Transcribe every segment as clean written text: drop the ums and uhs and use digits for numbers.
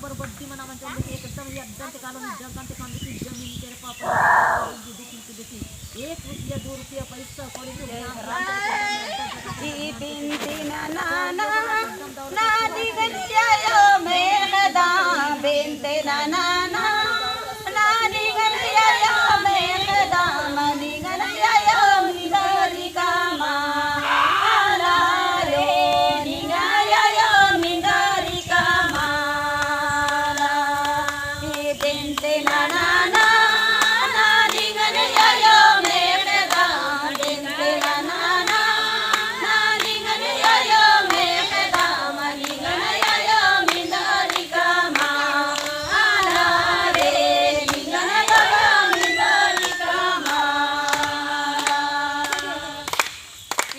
बरबड्डी मना एकदम यद्दंत कालों जगंत कंदी जमीन के पापा एक रुपया 2 रुपया पैसा कौड़ी बिनती नाना नादी गलियायो मेघदा बिनती नाना नादी गलियायो मेघदा मदी गलियायो मिदरी कामा रे निगायायो मिदरी कामा बिनती नाना नादी गलियायो मेघदा बिनती नाना नादी गलियायो मेघदा मदी गलियायो मिदरी कामा रे निगायायो मिदरी कामा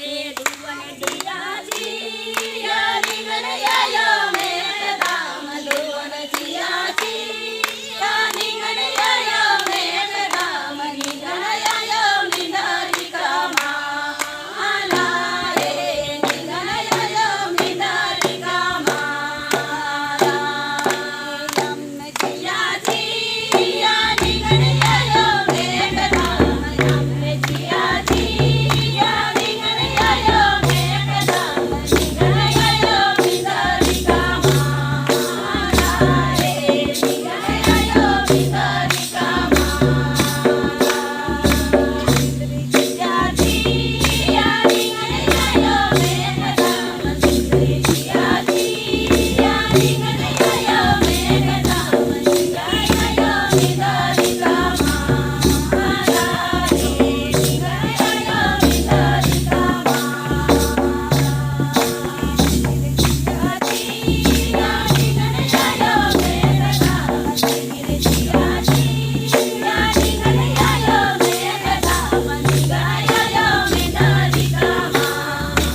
ये दुवन दिया जी यानी गलियायो मेघदा मदुवन जिया जी यानी गलियायो मेघदा मदी गलियायो मिदरी कामा रे निगायायो मिदरी कामा यम जिया जी यानी गलियायो मेघदा यम जिया जी यानी गलियायो मेघदा मदी गलियायो मिदरी कामा रे निगायायो मिदरी कामा जिया जी यानी गलियायो मेघदा मदी जिया जी यानी गलियायो मेघदा मदी गलियायो मिदरी कामा रे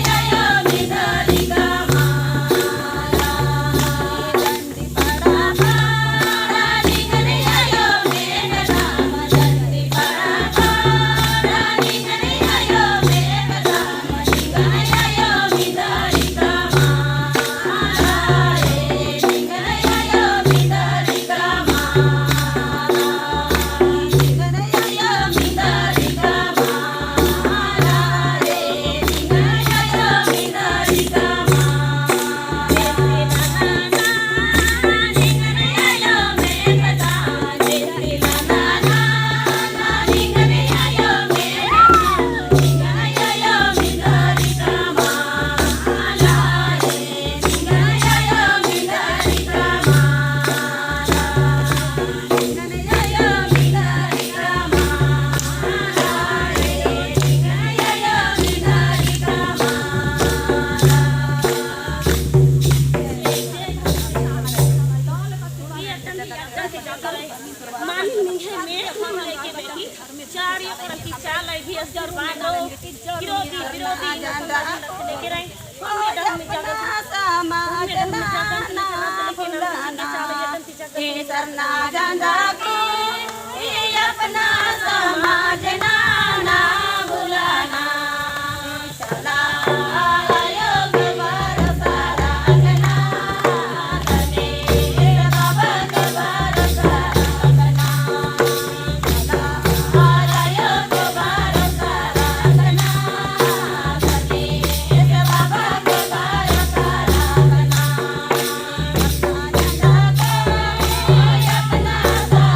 निगायायो मिदरी कामा अपना समाज ना भुलाना चला योग बर सारंगना तने बाबत बर सारंगना चला योग बर सारंगना तने बाबत बर सारंगना अपना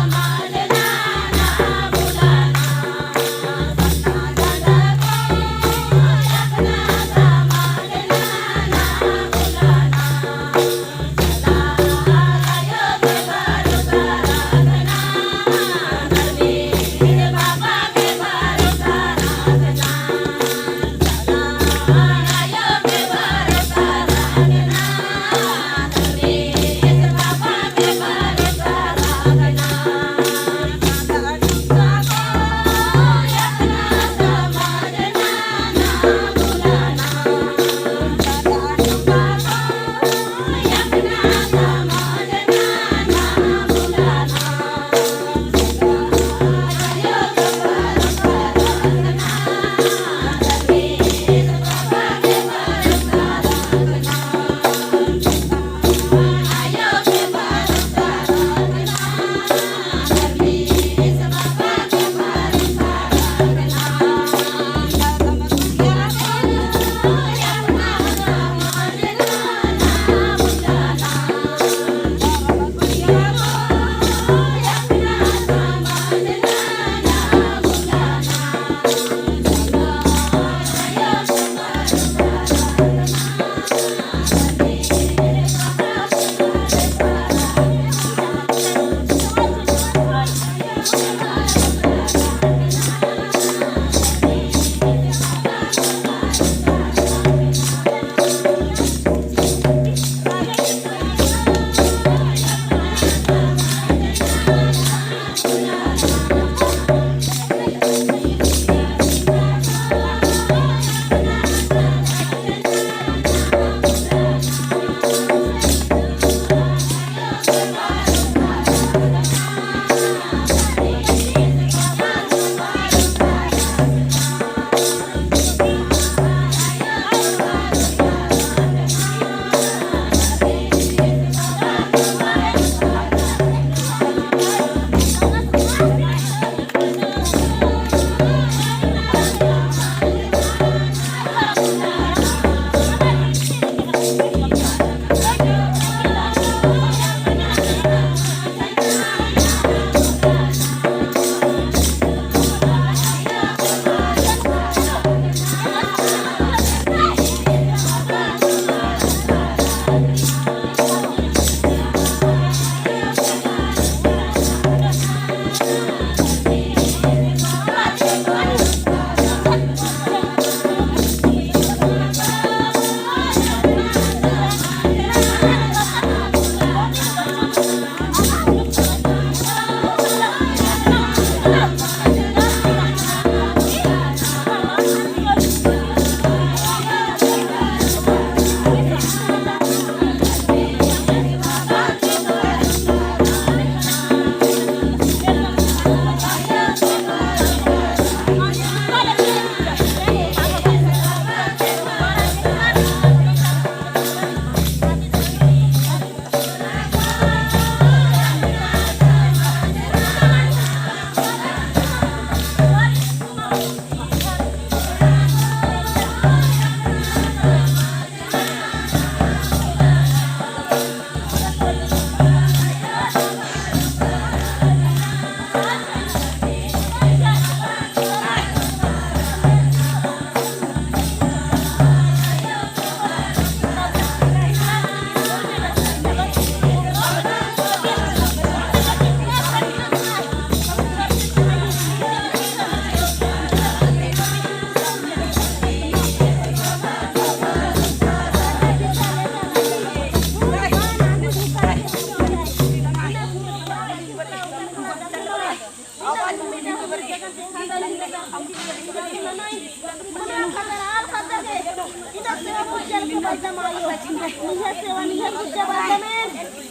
निहर सेवा निहर गुज्जा बादमेन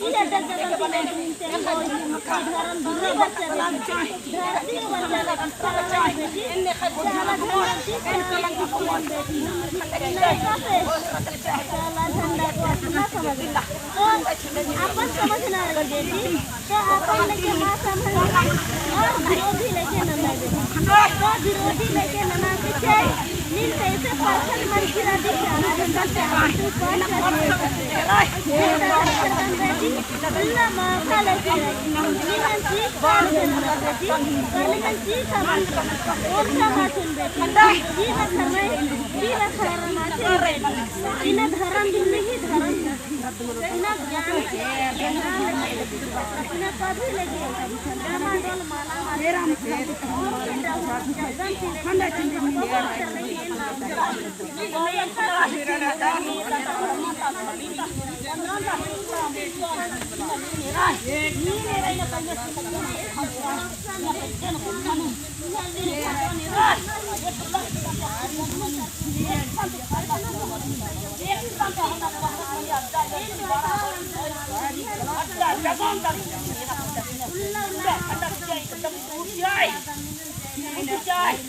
इधर तक जगह में से धर्म दूसरे बच्चे धरती बच्चे चला बेटी इनने चला धरती चला बेटी नहीं काफे चला झंडा को अपना समझना अपन समझना रही बेटी तो अपन लेके मां संभालना और विरोधी लेके न बेटी तो विरोधी लेके न पीछे नील कैसे पर्सन मन की राधी क्या जनता से तू कौन बेटी अल्लाह मां का लेके नीलन जी कौन बेटी कलिमन जी का मन और समाचुन बेटी जी का समय जी का समाचुन बेटी इन धर्म दिल्ली ही धर्म इन ज्ञान इन कभी लगे मंडल माला मेरा खंडा चिंदी